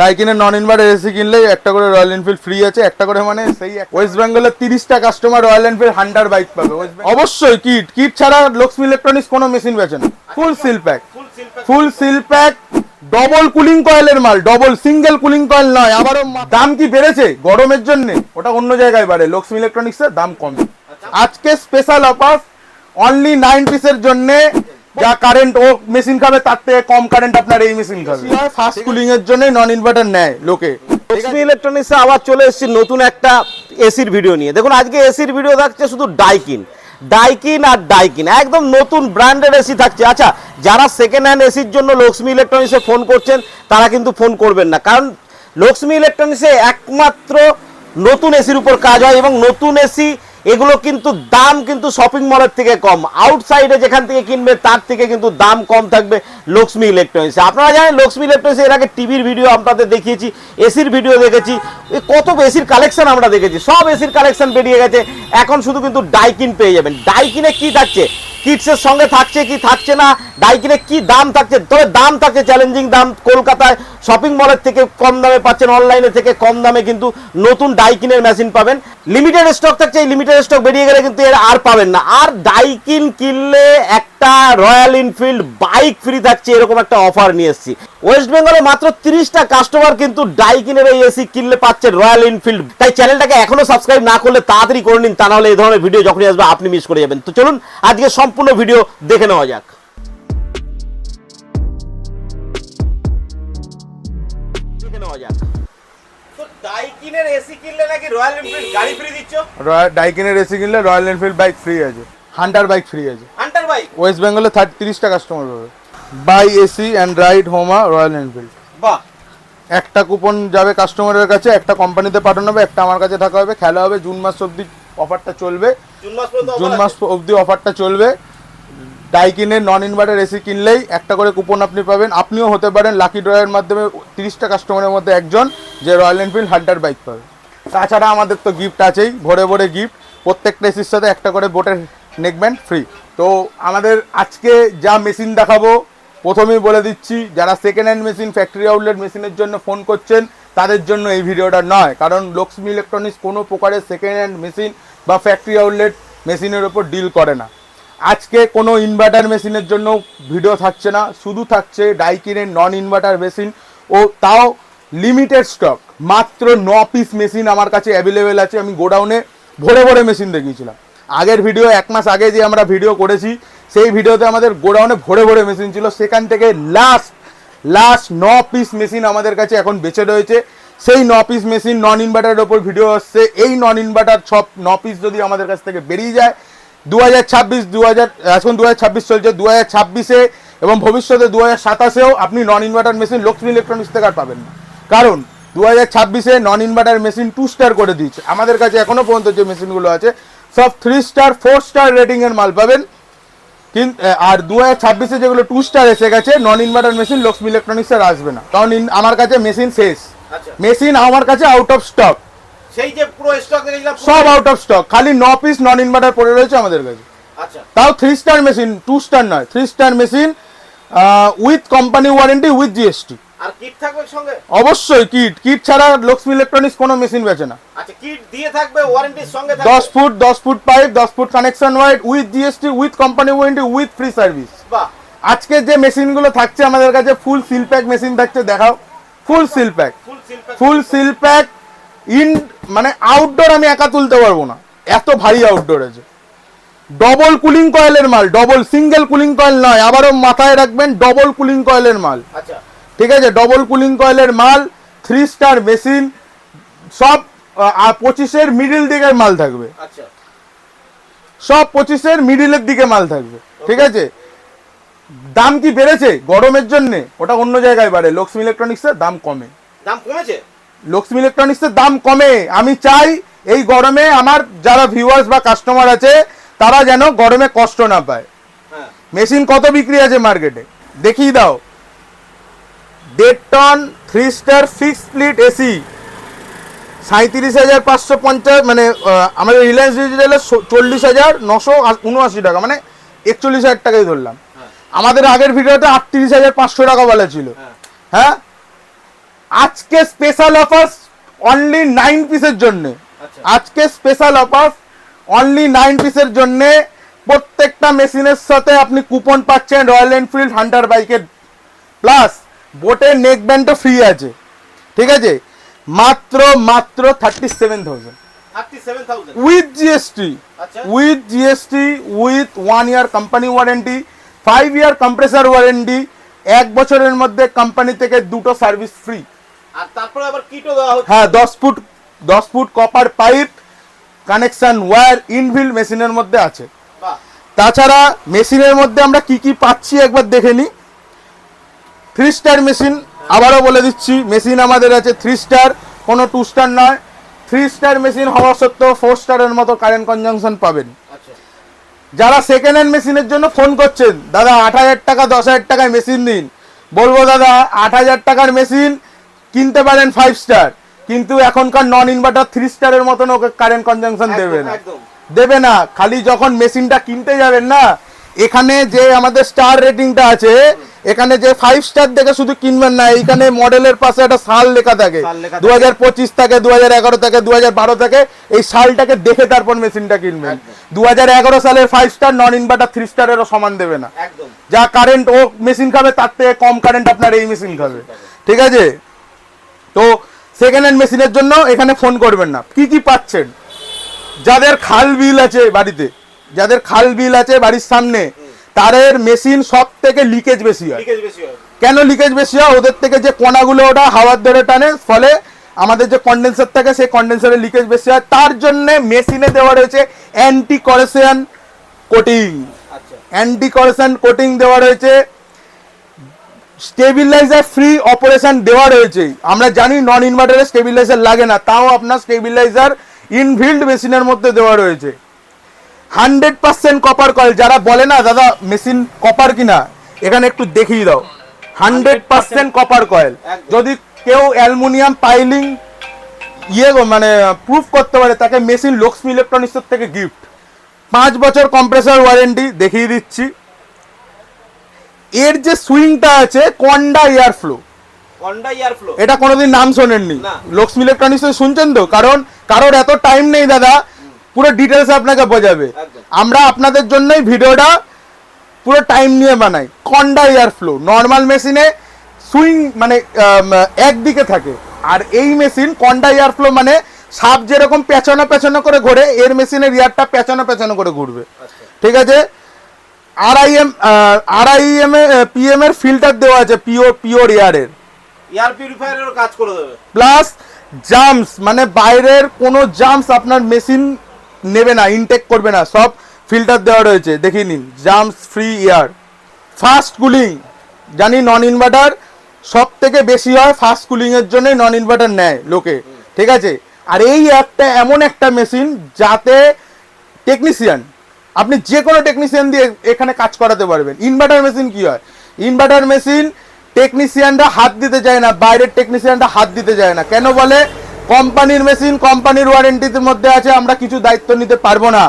ডাইকিনের নন inverter AC কিনলে একটা করে রয়্যাল এনফিল্ড ফ্রি আছে, একটা করে মানে সেই ওয়েস্ট বেঙ্গলের 30টা customer Royal Enfield Hunter bike পাবে। অবশ্যই কিট ছাড়া লক্ষ্মী ইলেকট্রনিক্স কোনো মেশিন বেচে না। ফুল সিল প্যাক ডবল কুলিং কয়েলের মাল, ডবল সিঙ্গেল কুলিং কয়েল নয়। আবারও দাম কি বেড়েছে গরমের জন্য, ওটা অন্য জায়গায় বাড়ে, লক্ষ্মী ইলেকট্রনিক্সের দাম কমে। আজকে স্পেশাল অফার অনলি 9 পিসের জন্য, যা কারেন্ট ও মেশিন খাবে তার থেকে কম কারেন্ট আপনার এই মেশিন খাবে। ফাস্ট কুলিং এর জন্য নন ইনভার্টার নেয় লোকে। লক্ষ্মী ইলেকট্রনিক্সে আবার চলে এসেছি নতুন একটা এসির ভিডিও নিয়ে। দেখুন আজকে এসির ভিডিও থাকছে শুধু ডাইকিন একদম নতুন ব্র্যান্ডেড এসি থাকছে। আচ্ছা, যারা সেকেন্ড হ্যান্ড এসির জন্য লক্ষ্মী ইলেকট্রনিক্সে ফোন করছেন তারা কিন্তু ফোন করবেন না, কারণ লক্ষ্মী ইলেকট্রনিক্সে একমাত্র নতুন এসির উপর কাজ হয় এবং নতুন এসি এগুলো কিন্তু দাম কিন্তু শপিং মলের থেকে কম, আউটসাইডে যেখান থেকে কিনবে তার থেকে কিন্তু দাম কম থাকবে লক্ষ্মী ইলেকট্রনিক্সে। আপনারা জানেন লক্ষ্মী ইলেকট্রনিক্সে এর আগে টিভির ভিডিও আপনাদের দেখিয়েছি, এসির ভিডিও দেখেছি, কত এসির কালেকশন আমরা দেখেছি, সব এসির কালেকশন বেরিয়ে গেছে। এখন শুধু কিন্তু ডাইকিন পেয়ে যাবেন। ডাইকিনে কি থাকছে, কিটসের সঙ্গে থাকছে কি থাকছে না, ডাইকিনে কি দাম থাকছে, তবে দাম থাকছে চ্যালেঞ্জিং দাম। কলকাতায় শপিং মলের থেকে কম দামে পাচ্ছেন, অনলাইনে থেকে কম দামে কিন্তু নতুন ডাইকিনের মেশিন পাবেন। লিমিটেড স্টক থাকছে, এই লিমিটেড স্টক বেরিয়ে গেলে কিন্তু এর আর পাবেন না। আর ডাইকিন কিনলে একটা রয়্যাল এনফিল্ড বাইক ফ্রি থাকছে, এরকম একটা অফার নিয়ে এসেছি। ওয়েস্ট বেঙ্গলে মাত্র 30টা কাস্টমার কিন্তু ডাইকিনের এই এসি কিনলে পাচ্ছে রয়্যাল এনফিল্ড। তাই চ্যানেলটাকে এখনো সাবস্ক্রাইব না করলে তাড়াতাড়ি করে নিন, তা নাহলে এই ধরনের ভিডিও যখনই আসবে আপনি মিস করে যাবেন। তো চলুন আজকে সম্পূর্ণ ভিডিও দেখে নেওয়া যাক। ডাইকিনের এসি কিনলে নাকি রয়্যাল এনফিল্ড গাড়ি ফ্রি দিচ্ছ? ডাইকিনের এসি কিনলে রয়্যাল এনফিল্ড বাইক ফ্রি আছে, হান্টার বাইক ফ্রি আছে। হান্টার বাইক ওয়েস্ট বেঙ্গলে 30টা কাস্টমার পাবে। Buy AC and ride home a Royal Enfield. বাহ, একটা কুপন যাবে কাস্টমারের কাছে, একটা কোম্পানিতে পাঠানো হবে, একটা আমার কাছে থাকা হবে। খেলা হবে জুন মাস অবধি অফারটা চলবে, জুন মাস অবধি অফারটা চলবে। ডাইকিনের নন ইনভার্টার এসি কিনলেই একটা করে কুপন আপনি পাবেন। আপনিও হতে পারেন লাকি ড্রয়ের মাধ্যমে 30টা কাস্টমারের মধ্যে একজন যে রয়্যাল এনফিল্ড হান্টার বাইক পাবে। তাছাড়া আমাদের তো গিফট আছেই, ভরে ভরে গিফট। প্রত্যেকটা এসির সাথে একটা করে বোটের নেকব্যান্ড ফ্রি। তো আমাদের আজকে যা মেশিন দেখাবো প্রথমেই বলে দিচ্ছি, যারা second hand machine, factory outlet মেশিনের জন্য ফোন করছেন তাদের জন্য এই ভিডিওটা নয়, কারণ লক্ষ্মী ইলেকট্রনিক্স কোনো প্রকারের সেকেন্ড হ্যান্ড মেশিন বা ফ্যাক্টরি আউটলেট মেশিনের ওপর ডিল করে না। আজকে কোনো ইনভার্টার মেশিনের জন্য ভিডিও থাকছে না, শুধু থাকছে ডাইকিনের নন ইনভার্টার মেশিন, ও তাও লিমিটেড স্টক। মাত্র 9 পিস মেশিন আমার কাছে অ্যাভেলেবেল আছে। আমি গোডাউনে ভরে ভরে মেশিন দেখিয়েছিলাম। আগের ভিডিও 1 মাস আগে যে আমরা ভিডিও করেছি সেই ভিডিওতে আমাদের গোডাউনে ভরে ভরে মেশিন ছিল। সেখান থেকে লাস্ট 9 পিস মেশিন আমাদের কাছে এখন বেঁচে রয়েছে। সেই 9 পিস মেশিন নন ইনভার্টারের ওপর ভিডিও আসছে। এই নন ইনভার্টার সব 9 পিস যদি আমাদের কাছ থেকে বেরিয়ে যায় 2026 এখন 2026 চলছে, 2026-এ এবং ভবিষ্যতে 2027-এও আপনি নন ইনভার্টার মেশিন লক্ষ্মী ইলেকট্রনিক্স থেকে আর পাবেন না। কারণ 2026-এ নন ইনভার্টার মেশিন 2 স্টার করে দিয়েছে। আমাদের কাছে এখনো পর্যন্ত যে মেশিনগুলো আছে সব 3 স্টার 4 স্টার রেটিংয়ের মাল পাবেন। কিন্তু আর 2026-এ যেগুলো 2 স্টার এসে গেছে নন ইনভার্টার মেশিন লক্ষ্মী ইলেকট্রনিক্সের আসবে না, কারণ আমার কাছে মেশিন শেষ। মেশিন আমার কাছে আউট অফ স্টক, সেই যে পুরো স্টক দেখেছিলাম সব আউট অফ স্টক। খালি 9 পিস নন ইনভার্টার পড়ে রয়েছে আমাদের কাছে। আচ্ছা, তাও 3 স্টার মেশিন, 2 স্টার নয়, 3 star machine with company warranty with GST. আর কিট থাকবে সঙ্গে? অবশ্যই কিট ছাড়া লক্ষ্মী ইলেকট্রনিক্স কোনো মেশিন বেচে না। আচ্ছা, কিট দিয়ে থাকবে, ওয়ারেন্টির সঙ্গে থাকবে 10 foot pipe, 10 foot connection wide with GST with company warranty with free service. বাহ, আজকে যে মেশিনগুলো থাকছে আমাদের কাছে ফুল সিল প্যাক মেশিন থাকছে, দেখাও। ফুল সিল প্যাক ইন মানে আউটডোর আমি একা তুলতে পারবো না, এত ভারী আউটডোর আছে। ডবল কুলিং কয়েলের মাল, ডবল সিঙ্গেল কুলিং কয়েল নয়, আবারও মাথায় রাখবেন ডবল কুলিং কয়েলের মাল। আচ্ছা, ঠিক আছে, ডবল কুলিং কয়েলের মাল, 3 স্টার মেশিন, সব 25-এর মিডিল দিকের মাল থাকবে। আচ্ছা, সব 25-এর মিডিলের দিকে মাল থাকবে। ঠিক আছে, দাম কি বেড়েছে গরমের জন্য, ওটা অন্য জায়গায় বাড়ে, লক্ষ্মী ইলেকট্রনিক্সের দাম কমে। দাম কমেছে লক্ষ্মী ইলেকট্রনিক্সের দাম কমে। আমি চাই এই গরমে আমার যারা ভিউয়ার্স বা কাস্টমার আছে তারা যেন গরমে কষ্ট না পায়। মেশিন কত বিক্রি আছে মার্কেটে দেখিয়ে দাও। 1.5 ton 3 star fix split AC 37,550, মানে আমাদের রিলায়েন্স ডিজিটালে 40,979 টাকা, মানে 41,000 টাকাই ধরলাম। আমাদের আগের ভিডিওতে 38,500 টাকা বলা ছিল। হ্যাঁ, আজকে স্পেশাল অফার অনলি 9 পিসের জন্য, আজকে স্পেশাল অফার অনলি 9 পিসের জন্য। প্রত্যেকটা মেশিনের সাথে আপনি কুপন পাচ্ছেন রয়্যাল এনফিল্ড হান্টার বাইকের, প্লাস বোটের নেক ব্যান্ডও ফ্রি আছে, ঠিক আছে? মাত্র 37,000 with GST, with GST, with 1 year company warranty, 5 year compressor warranty, 1 বছরের মধ্যে কোম্পানি থেকে 2টো সার্ভিস ফ্রি। আর তারপরে আবার কিটও দেওয়া হচ্ছে। হ্যাঁ, 10 foot copper pipe connection wire inbuilt মেশিনের মধ্যে আছে। তাছাড়া মেশিনের মধ্যে আমরা কি কি পাচ্ছি একবার দেখে নিই। 3 স্টার মেশিন, আবারও বলে দিচ্ছি, মেশিন আমাদের আছে 3 স্টার, কোনো 2 স্টার নয়। 3 স্টার মেশিন হওয়া সত্ত্বেও 4 স্টারের মতো কারেন্ট কনজাংশন পাবেন। যারা সেকেন্ড হ্যান্ড মেশিনের জন্য ফোন করছেন, দাদা 8,000 টাকা 10,000 টাকায় মেশিন দিন, বলবো দাদা 8,000 টাকার মেশিন কিনতে পারেন 5 স্টার, কিন্তু এখনকার নন ইনভার্টার 3 স্টারের মতন ওকে কারেন্ট কনজাংশন দেবে না, দেবে না। খালি যখন মেশিনটা কিনতে যাবেন না, এখানে যে আমাদের স্টার রেটিংটা আছে, এখানে যে 5 স্টার দেখে শুধু কিনবেন না, এইখানে মডেলের পাশে একটা সাল লেখা থাকে, 2025 থাকে, 2011 থাকে, 2012 থাকে, এই সালটাকে দেখে তারপর মেশিনটা কিনবেন। 2011 সালের 5 স্টার নন ইনভার্টার 3 স্টারেরও সমান দেবে না। যা কারেন্ট ও মেশিন খাবে তার থেকে কম কারেন্ট আপনার এই মেশিন খাবে, ঠিক আছে? তো সেকেন্ড হ্যান্ড মেশিনের জন্য এখানে ফোন করবেন না। কি কি পাচ্ছেন? যাদের খাল বিল আছে বাড়িতে, যাদের খাল বিল আছে বাড়ির সামনে, তাদের মেশিন সব থেকে লিকেজ বেশি হয়। কেন লিকেজ বেশি হয়? ওদের থেকে যে কণাগুলো ওটা হাওয়ার ধরে টানে, ফলে আমাদের যে কন্ডেন্সার থাকে সেই কন্ডেন্সারের লিকেজ বেশি হয়। তার জন্য মেশিনে দেওয়া রয়েছে অ্যান্টি করেশন কোটিং, অ্যান্টি করেশন কোটিং দেওয়া রয়েছে, স্টেবিলাইজার ফ্রি অপারেশন দেওয়া রয়েছে। আমরা জানি নন ইনভার্টারে স্টেবিলাইজার লাগে না, তাও আপনার স্টেবিলাইজার ইনবিল্ড মেশিনের মধ্যে দেওয়া রয়েছে। 100% কপার কয়েল। যারা বলে না দাদা মেশিন কপার কিনা, এখানে একটু দেখিয়ে দাও, 100% কপার কয়েল। যদি কেউ অ্যালুমিনিয়াম পাইলিং মানে প্রুফ করতে পারে, তাকে মেশিন লক্ষ্মী ইলেকট্রনিক্সের থেকে গিফট। 5 বছর কম্প্রেসর ওয়ারেন্টি দেখিয়ে দিচ্ছি। এর যে সুইংটা আছে কন্ডা এয়ারফ্লো, এটা কোনোদিন নাম শোনেননি, লক্ষ্মী ইলেকট্রনিক্স শুনছেন তো? কারণ কারোর এত টাইম নেই দাদা পুরো ডিটেলস আপনাকে বোঝাবে। আমরা আপনাদের জন্যই ভিডিওটা পুরো টাইম নিয়ে বানাই। কন্ডা এয়ারফ্লো নর্মাল মেশিনে সুইং মানে একদিকে থাকে, আর এই মেশিন কন্ডা এয়ারফ্লো মানে সাপ যেরকম পেছানো পেছানো করে ঘোরে, এর মেশিনের এয়ারটা পেছানো পেছানো করে ঘুরবে, ঠিক আছে? আরআইএম পিএম এর ফিল্টার দেওয়া আছে, পিওর এয়ারের, এয়ার পিউরিফায়ারেরও কাজ করে দেবে। প্লাস জাম্পস মানে বাইরের কোনো জাম্পস আপনার মেশিন নেবে না, ইনটেক করবে না, সব ফিল্টার দেওয়া রয়েছে, দেখিয়ে নিন। Jumps free air, fast cooling. জানি নন ইনভার্টার সব থেকে বেশি হয় ফাস্ট কুলিং এর জন্যই নন ইনভার্টার নেয় লোকে, ঠিক আছে? আর এই একটা এমন একটা মেশিন যাতে টেকনিশিয়ান, আপনি যে কোনো টেকনিশিয়ান দিয়ে এখানে কাজ করাতে পারবেন। ইনভার্টার মেশিন কি হয়? ইনভার্টার মেশিন টেকনিশিয়ানরা হাত দিতে চায় না, বাইরের টেকনিশিয়ানরা হাত দিতে চায় না। কেন বলে? কোম্পানির মেশিন কোম্পানির ওয়ারেন্টির মধ্যে আছে, আমরা কিছু দায়িত্ব নিতে পারবো না।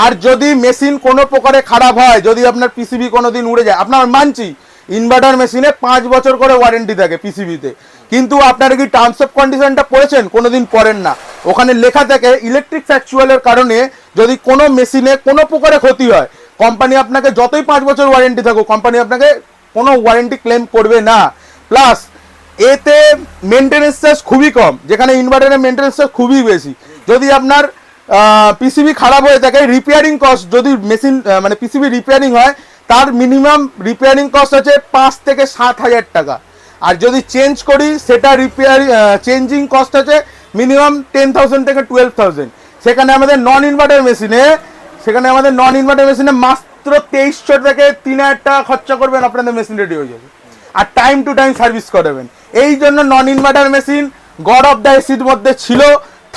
আর যদি মেশিন কোনো প্রকারে খারাপ হয়, যদি আপনার পিসিবি কোনোদিন উড়ে যায়, আপনার মানছি ইনভার্টার মেশিনে 5 বছর করে ওয়ারেন্টি থাকে পিসিবিতে, কিন্তু আপনারা কি টার্মস অফ কন্ডিশনটা পড়েছেন? কোনোদিন পড়েন না। ওখানে লেখা থাকে ইলেকট্রিক ফ্যাকচুয়ালের কারণে যদি কোনো মেশিনে কোনো প্রকারে ক্ষতি হয়, কোম্পানি আপনাকে যতই 5 বছর ওয়ারেন্টি থাকুক, কোম্পানি আপনাকে কোনো ওয়ারেন্টি ক্লেম করবে না। প্লাস এতে মেনটেনেন্স চার্জ খুবই কম, যেখানে ইনভার্টারের মেনটেনেন্স চার্জ খুবই বেশি। যদি আপনার পিসিবি খারাপ হয়ে থাকে, রিপেয়ারিং কস্ট, যদি মেশিন মানে পিসিবি রিপেয়ারিং হয়, তার মিনিমাম রিপেয়ারিং কস্ট আছে 5 থেকে 7,000 টাকা। আর যদি চেঞ্জ করি, সেটা চেঞ্জিং কস্ট আছে মিনিমাম 10,000 থেকে 12,000। সেখানে আমাদের নন ইনভার্টার মেশিনে মাত্র 2300 থেকে 3,000 টাকা খরচা করবেন, আপনাদের মেশিন রেডি হয়ে যাবে। আর টাইম টু টাইম সার্ভিস করাবেন। এই জন্য নন inverter machine god of the এসির মধ্যে ছিল,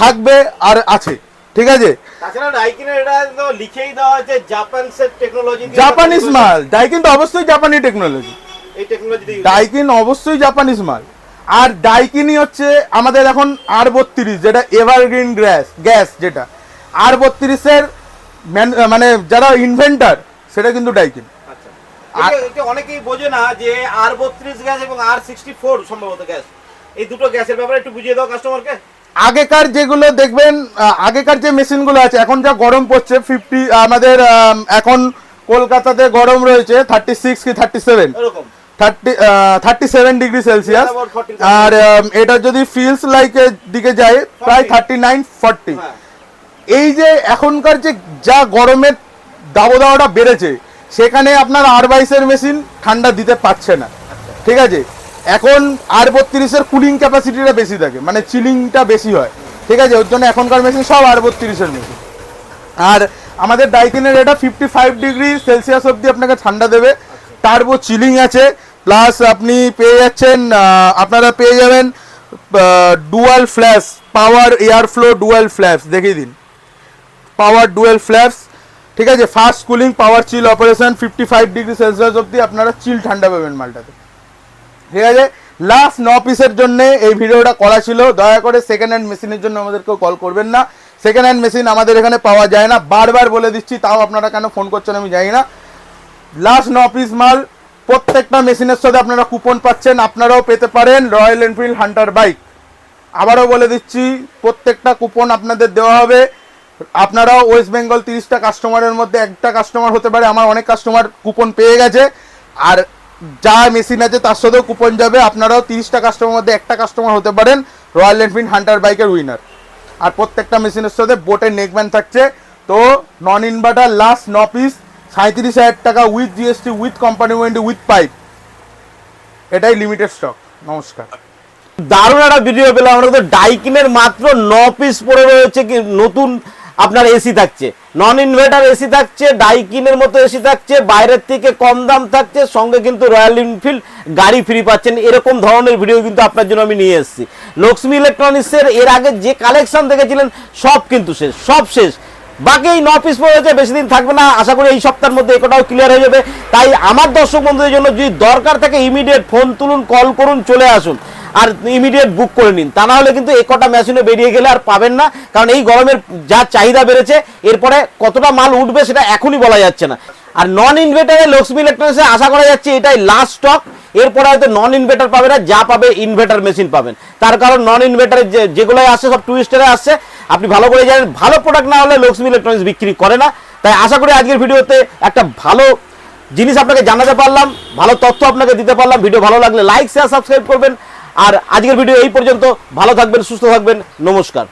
থাকবে আর আছে, ঠিক আছে? তাছাড়া ডাইকিনের এটা তো লিখেই দেওয়া আছে জাপানসের টেকনোলজি, জাপানিজ মাল। ডাইকিন তো অবশ্যই জাপানি টেকনোলজি, এই টেকনোলজি দিয়ে ডাইকিন অবশ্যই জাপানিজ মাল। আর ডাইকিনই হচ্ছে আমাদের এখন R32, যেটা এভারগ্রিন গ্যাস, যেটা R32 এর মানে যারা ইনভেন্টার, সেটা কিন্তু ডাইকিন। এটা অনেকেই বোঝে না যে R32 গ্যাস এবং R64 সম্ভবত গ্যাস, এই দুটো গ্যাসের ব্যাপারে একটু বুঝিয়ে দাও কাস্টমারকে। আগেকার যেগুলো দেখবেন, আগেকার যে মেশিনগুলো আছে, এখন যা গরম পড়ছে 50, আমাদের এখন কলকাতাতে গরম রয়েছে 36 কি 37, এরকম 37 ডিগ্রি সেলসিয়াস। About 40 আর এটা যদি ফিলস লাইক এর দিকে যায় প্রায় 39-40। হ্যাঁ। এই যে এখনকার যে যা গরমের দাবদাহটা বেড়েছে, সেখানে আপনার R22 এর মেশিন ঠান্ডা দিতে পারছে না। ঠিক আছে, এখন R32 এর কুলিং ক্যাপাসিটিটা বেশি থাকে, মানে চিলিংটা বেশি হয়। ঠিক আছে, ওর জন্য এখনকার মেশিন সব R32 এর মেশিন। আর আমাদের ডাইকিনের এটা 55 ডিগ্রি সেলসিয়াস অবধি আপনাকে ঠান্ডা দেবে। টার্বো চিলিং আছে, প্লাস আপনি পেয়ে যাচ্ছেন, আপনারা পেয়ে যাবেন ডুয়াল ফ্ল্যাশ, পাওয়ার এয়ার ফ্লো ডুয়াল ফ্ল্যাশ, দেখিয়ে দিন, পাওয়ার ডুয়াল ফ্ল্যাশ। ঠিক আছে, ফাস্ট কুলিং, পাওয়ার চিল অপারেশন, 55 ডিগ্রি সেলসিয়াস অবধি আপনারা চিল ঠান্ডা পাবেন মালটাতে। ঠিক আছে, লাস্ট 9 পিসের জন্য এই ভিডিওটা করা ছিল। দয়া করে সেকেন্ড হ্যান্ড মেশিনের জন্য আমাদেরকেও কল করবেন না। সেকেন্ড হ্যান্ড মেশিন আমাদের এখানে পাওয়া যায় না, বারবার বলে দিচ্ছি, তাও আপনারা কেন ফোন করছেন আমি জানি না। লাস্ট 9 পিস মাল, প্রত্যেকটা মেশিনের সাথে আপনারা কুপন পাচ্ছেন, আপনারাও পেতে পারেন রয়্যাল এনফিল্ড হান্টার বাইক। আবারও বলে দিচ্ছি, প্রত্যেকটা কুপন আপনাদের দেওয়া হবে। আপনারাও ওয়েস্ট বেঙ্গল 30টা কাস্টমারের মধ্যে একটা কাস্টমার হতে পারে। আমার অনেক কাস্টমার কুপন পেয়ে গেছে, আর যা মেশিন আছে তার সাথেও কুপন যাবে। আপনারাও 30টা কাস্টমারের মধ্যে একটা কাস্টমার হতে পারেন রয়্যাল এনফিল্ড হান্টার বাইকের উইনার। আর প্রত্যেকটা মেশিনের সাথে বোটের নেকব্যান্ড থাকছে। তো নন ইনভার্টার লাস্ট 9 পিস 37,000 টাকা with GST, with company warranty, with pipe. এটাই লিমিটেড স্টক। নমস্কার। দারুণ একটা ভিডিও পেলাম আমরা, তো ডাইকিনের মাত্র 9 পিস পড়ে রয়েছে কি নতুন আপনার এসি থাকছে, নন ইনভার্টার এসি থাকছে, ডাইকিনের মতো এসি থাকছে, বাইরের থেকে কম দাম থাকছে, সঙ্গে কিন্তু রয়্যাল এনফিল্ড গাড়ি ফ্রি পাচ্ছেন। এরকম ধরনের ভিডিও কিন্তু আপনার জন্য আমি নিয়ে এসেছি। লক্ষ্মী ইলেকট্রনিক্সের এর আগে যে কালেকশন দেখেছিলেন সব কিন্তু শেষ, সব শেষ। বাকি এই 9 পিস পড়েছে, বেশি দিন থাকবে না, আশা করি এই সপ্তাহের মধ্যে এটাও ক্লিয়ার হয়ে যাবে। তাই আমার দর্শক বন্ধুদের জন্য যদি দরকার থাকে ইমিডিয়েট ফোন তুলুন, কল করুন, চলে আসুন আর ইমিডিয়েট বুক করে নিন। তা না হলে কিন্তু এই কটা মেশিনে বেরিয়ে গেলে আর পাবেন না, কারণ এই গরমের যা চাহিদা বেড়েছে, এরপরে কতটা মাল উঠবে সেটা এখনই বলা যাচ্ছে না। আর নন ইনভার্টারে লক্ষ্মী ইলেকট্রনিক্সে আশা করা যাচ্ছে এটাই লাস্ট স্টক। এরপরে হয়তো নন ইনভার্টার পাবে না, যা পাবে ইনভার্টার মেশিন পাবেন। তার কারণ নন ইনভার্টারে যেগুলো আসছে সব টুইস্টারে আসছে, আপনি ভালো করে জানেন। ভালো প্রোডাক্ট না হলে লক্ষ্মী ইলেকট্রনিক্স বিক্রি করে না। তাই আশা করি আজকের ভিডিওতে একটা ভালো জিনিস আপনাকে জানাতে পারলাম, ভালো তথ্য আপনাকে দিতে পারলাম। ভিডিও ভালো লাগলে লাইক, শেয়ার, সাবস্ক্রাইব করবেন। আর আজকের ভিডিও এই পর্যন্ত। ভালো থাকবেন, সুস্থ থাকবেন, নমস্কার।